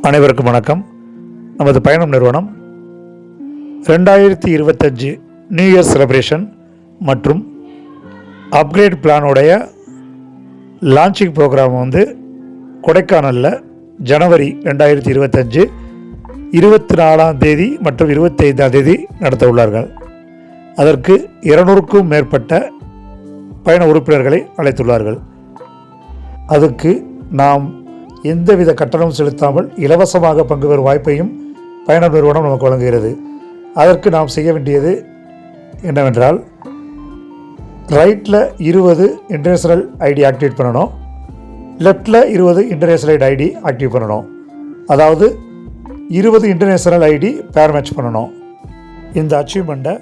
அனைவருக்கும் வணக்கம். நமது பயணம் நிறுவனம் 2025 நியூ இயர் செலிப்ரேஷன் மற்றும் அப்கிரேட் பிளானுடைய லான்ச்சிங் ப்ரோக்ராம் கொடைக்கானலில் ஜனவரி 2025 24ஆம் தேதி மற்றும் 25ஆம் தேதி நடத்த உள்ளார்கள். அதற்கு 200க்கும் மேற்பட்ட பயண உறுப்பினர்களை அழைத்துள்ளார்கள். அதுக்கு நாம் எந்தவித கட்டணம் செலுத்தாமல் இலவசமாக பங்கு பெறும் வாய்ப்பையும் பயண நிறுவனம் நமக்கு வழங்குகிறது. அதற்கு நாம் செய்ய வேண்டியது என்னவென்றால், ரைட்டில் 20 இன்டர்நேஷ்னல் ஐடி ஆக்டிவேட் பண்ணணும், லெஃப்டில் 20 இன்டர்நேஷ்னல் ஐடி ஆக்டிவேட் பண்ணணும். அதாவது 20 இன்டர்நேஷ்னல் ஐடி பேர் மேட்ச் பண்ணணும். இந்த அச்சீவ்மெண்ட்டை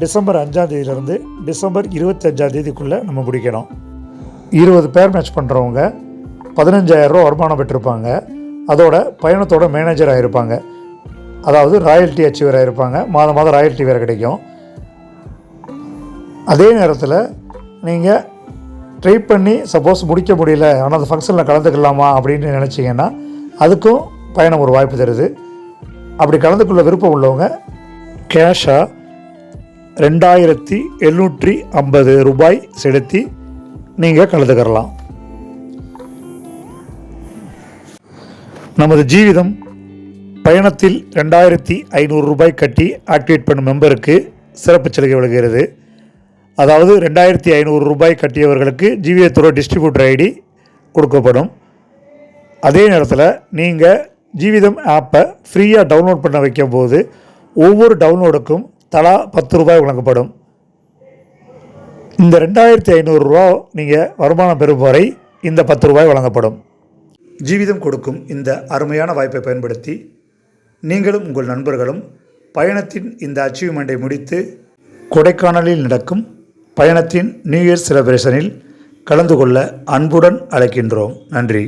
டிசம்பர் 5ஆம் தேதியிலிருந்து டிசம்பர் 25ஆம் தேதிக்குள்ளே நம்ம முடிக்கணும். 20 பேர் மேட்ச் பண்ணுறவங்க 15,000 ரூபா வருமானம் பெற்றிருப்பாங்க. அதோட பயணத்தோட மேனேஜராக இருப்பாங்க. அதாவது ராயல்ட்டி அச்சீவராக இருப்பாங்க. மாதம் ராயல்ட்டி வேறு கிடைக்கும். அதே நேரத்தில் நீங்கள் ட்ரை பண்ணி சப்போஸ் முடிக்க முடியல, ஆனால் அந்த ஃபங்க்ஷனில் கலந்துக்கலாமா அப்படின்னு நினச்சிங்கன்னா அதுக்கும் பயணம் ஒரு வாய்ப்பு தருது. அப்படி கலந்துக்குள்ள விருப்பம் உள்ளவங்க கேஷாக 2750 ரூபாய் செலுத்தி நீங்கள் கலந்துக்கிறலாம். நமது ஜீவிதம் பயணத்தில் 2500 ரூபாய் கட்டி ஆக்டிவேட் பண்ணும் மெம்பருக்கு சிறப்பு சலுகை வழங்குகிறது. அதாவது 2500 ரூபாய் கட்டியவர்களுக்கு ஜீவிதத்தோட டிஸ்ட்ரிபியூட்டர் ஐடி கொடுக்கப்படும். அதே நேரத்தில் நீங்கள் ஜீவிதம் ஆப்பை ஃப்ரீயாக டவுன்லோட் பண்ண வைக்கும் போது ஒவ்வொரு டவுன்லோடுக்கும் தலா 10 ரூபாய் வழங்கப்படும். இந்த 2500 ரூபா நீங்கள் வருமானம் பெறும் வரை இந்த 10 ரூபாய் வழங்கப்படும். ஜீவிதம் கொடுக்கும் இந்த அருமையான வாய்ப்பை பயன்படுத்தி நீங்களும் உங்கள் நண்பர்களும் பயணத்தின் இந்த அச்சீவ்மெண்ட்டை முடித்து கொடைக்கானலில் நடக்கும் பயணத்தின் நியூ இயர் செலிப்ரேஷனில் கலந்து கொள்ள அன்புடன் அழைக்கின்றோம். நன்றி.